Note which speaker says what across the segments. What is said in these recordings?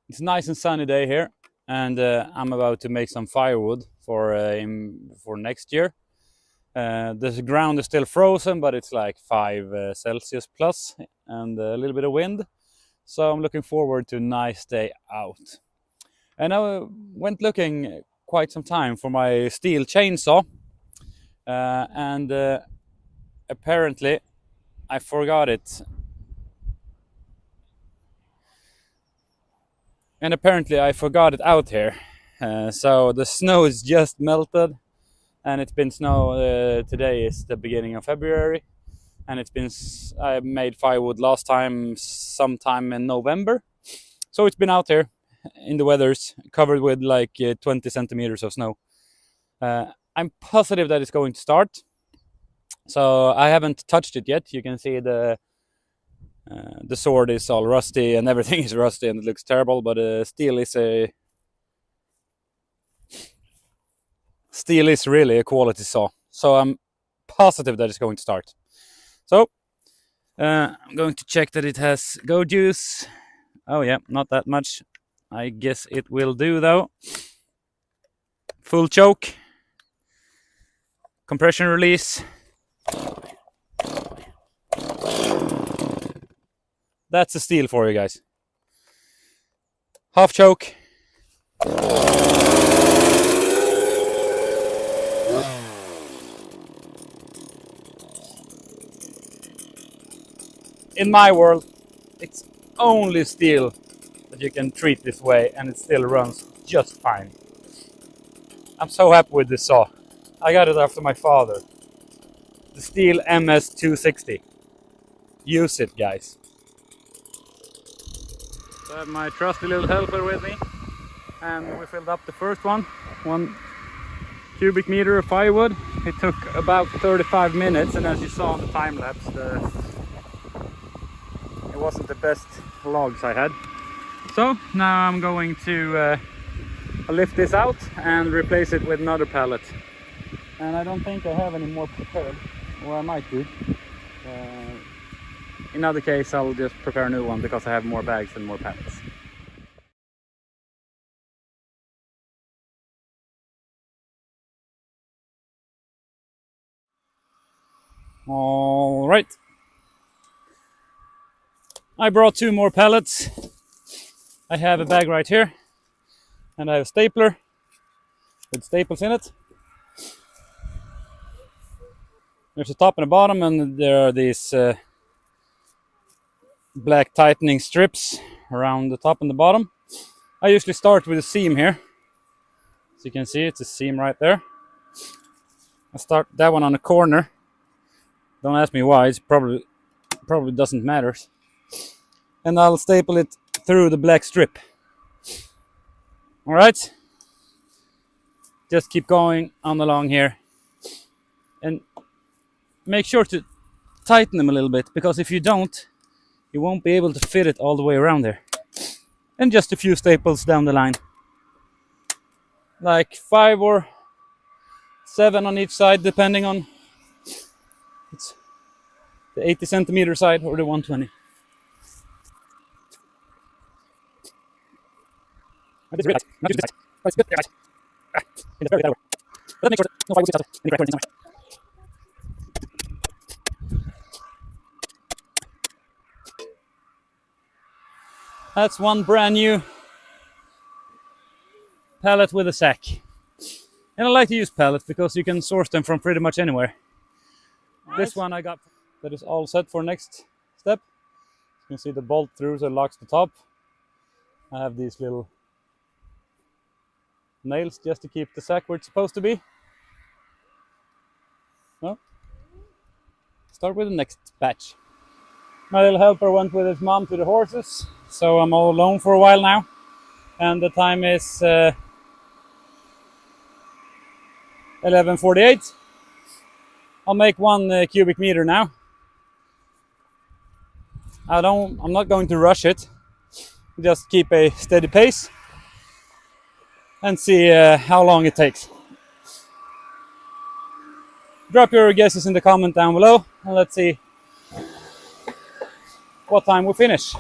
Speaker 1: It's a nice and sunny day here, and I'm about to make some firewood for next year. The ground is still frozen, but it's like 5 Celsius plus and a little bit of wind. So I'm looking forward to a nice day out. And I went looking quite some time for my Sthil chainsaw, and apparently I forgot it. And apparently I forgot it out here. So the snow is just melted, and it's been snow. Today is the beginning of February, and I made firewood last time sometime in November. So it's been out here in the weathers, covered with like 20 centimeters of snow. I'm positive that it's going to start. So I haven't touched it yet. You can see the sword is all rusty and everything is rusty and it looks terrible, but steel is really a quality saw. So I'm positive that it's going to start. So I'm going to check that it has go juice. Oh yeah, not that much. I guess it will do though. Full choke. Compression release. That's a Sthil for you guys. Half choke. In my world, it's only Sthil that you can treat this way, and it still runs just fine. I'm so happy with this saw. I got it after my father. The Sthil MS260. Use it, guys. So I have my trusty little helper with me, and we filled up the first one, 1 cubic meter of firewood. It took about 35 minutes, and as you saw on the time lapse, it wasn't the best logs I had. So now I'm going to lift this out and replace it with another pallet. And I don't think I have any more prepared, or I might do. In other case, I'll just prepare a new one because I have more bags and more pallets. All right. I brought 2 more pallets. I have a bag right here, and I have a stapler with staples in it. There's a top and a bottom, and there are these black tightening strips around the top and the bottom. I usually start with a seam here. As you can see, it's a seam right there. I start that one on a corner. Don't ask me why, it's probably doesn't matter. And I'll staple it through the black strip. All right. Just keep going on along here. And make sure to tighten them a little bit, because if you don't, you won't be able to fit it all the way around there. And just a few staples down the line. Like 5 or 7 on each side, depending on it's the 80 centimeter side or the 120. That's one brand new pallet with a sack. And I like to use pallets because you can source them from pretty much anywhere. Right. This one I got that is all set for next step. You can see the bolt through, so it locks the top. I have these little nails just to keep the sack where it's supposed to be. No? Start with the next batch. My little helper went with his mom to the horses, so I'm all alone for a while now. And the time is 11:48. I'll make 1 cubic meter now. I'm not going to rush it. Just keep a steady pace and see how long it takes. Drop your guesses in the comment down below, and let's see what time we finish.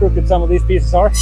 Speaker 1: crooked some of these pieces are.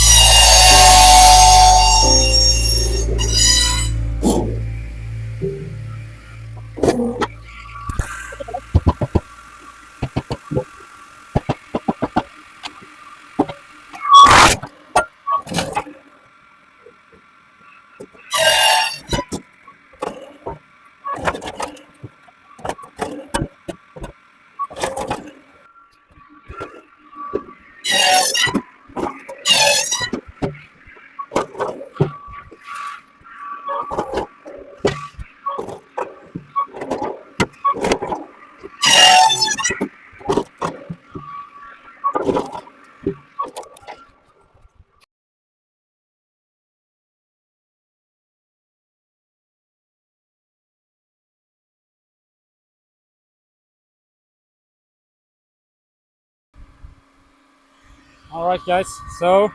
Speaker 1: Alright guys, so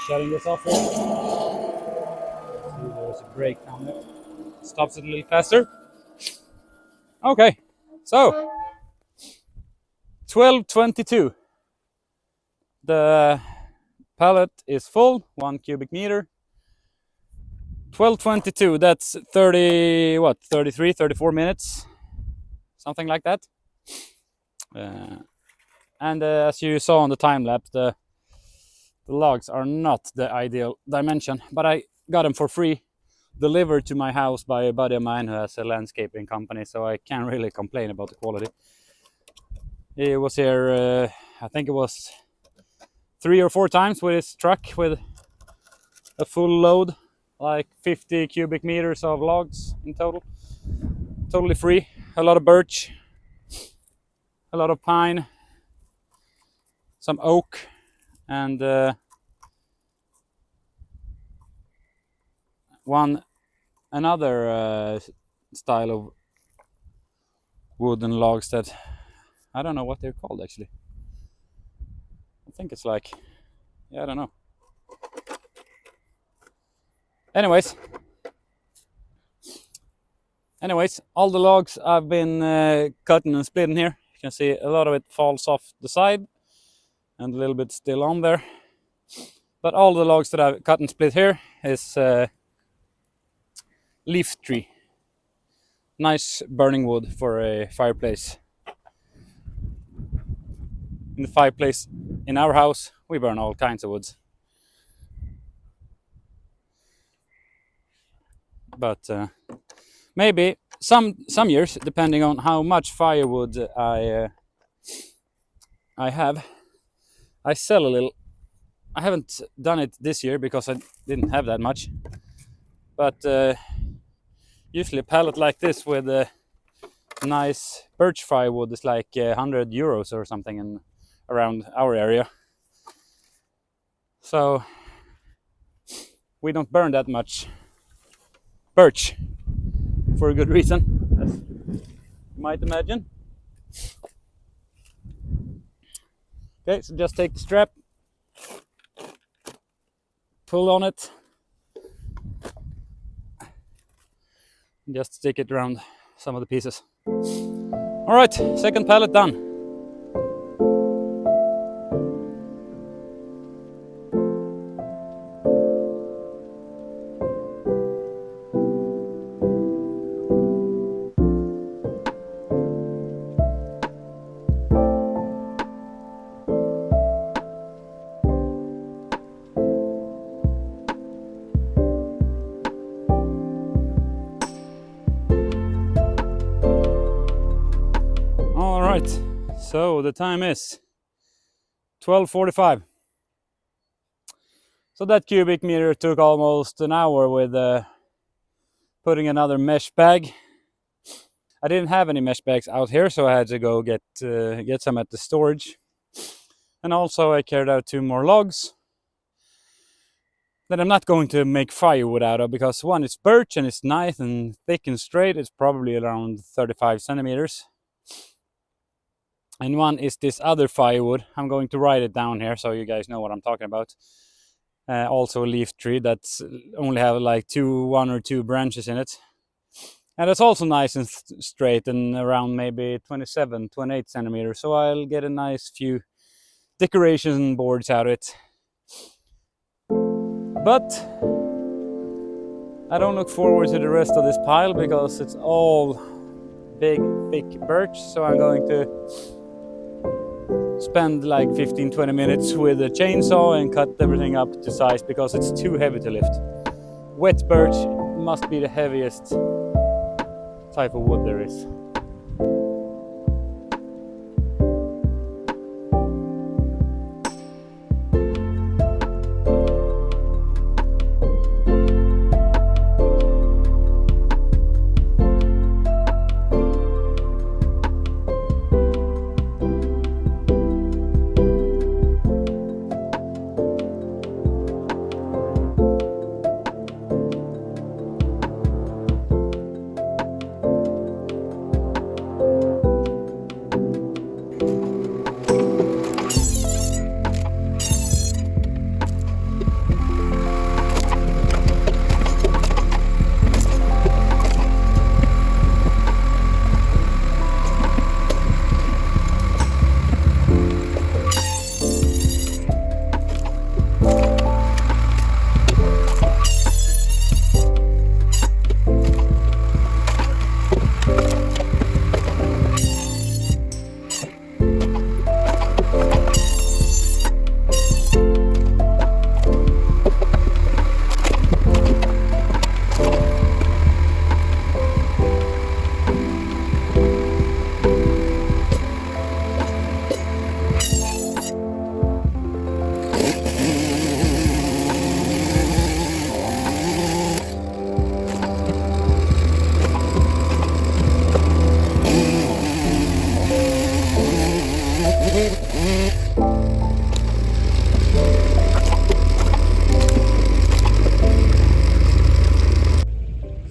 Speaker 1: shutting this off here. See, there's a brake down there. Stops it a little faster. Okay, so 12:22. The pallet is full, 1 cubic meter. 12:22, that's 30, what, 33, 34 minutes, something like that. And as you saw on the time lapse, the logs are not the ideal dimension, but I got them for free delivered to my house by a buddy of mine who has a landscaping company, so I can't really complain about the quality. He was here, I think it was 3 or 4 times with his truck with a full load, like 50 cubic meters of logs in total. Totally free. A lot of birch, a lot of pine, some oak, and another style of wooden logs that I don't know what they're called actually. I think it's like, yeah, I don't know. Anyways, all the logs I've been cutting and splitting here. You can see a lot of it falls off the side and a little bit still on there. But all the logs that I've cut and split here is leaf tree. Nice burning wood for a fireplace. In the fireplace in our house, we burn all kinds of woods. But maybe some years, depending on how much firewood I have, I sell a little. I haven't done it this year because I didn't have that much. But usually a pallet like this with a nice birch firewood is like 100 euros or something in around our area. So we don't burn that much birch for a good reason, as you might imagine. Okay, so just take the strap, pull on it, and just stick it around some of the pieces. All right, second pallet done. So the time is 12:45. So that cubic meter took almost an hour with putting another mesh bag. I didn't have any mesh bags out here, so I had to go get some at the storage. And also I carried out 2 more logs that I'm not going to make firewood out of, because one is birch and it's nice and thick and straight. It's probably around 35 centimeters. And one is this other firewood. I'm going to write it down here so you guys know what I'm talking about. Also a leaf tree that's only have like 1 or 2 branches in it. And it's also nice and straight and around maybe 27, 28 centimeters. So I'll get a nice few decoration boards out of it. But I don't look forward to the rest of this pile because it's all big, thick birch. So I'm going to spend like 15-20 minutes with a chainsaw and cut everything up to size because it's too heavy to lift. Wet birch must be the heaviest type of wood there is.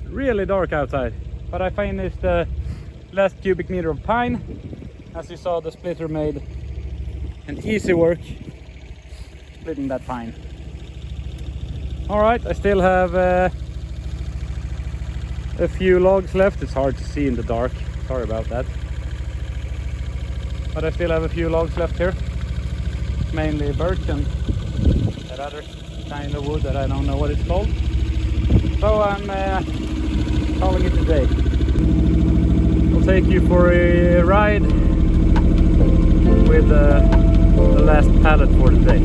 Speaker 1: Really dark outside, but I finished the last cubic meter of pine. As you saw, the splitter made an easy work splitting that pine. Alright, I still have a few logs left. It's hard to see in the dark, sorry about that, but I still have a few logs left here, mainly birch and that other kind of wood that I don't know what it's called. So I'm calling it a day. I'll take you for a ride with the last pallet for the day.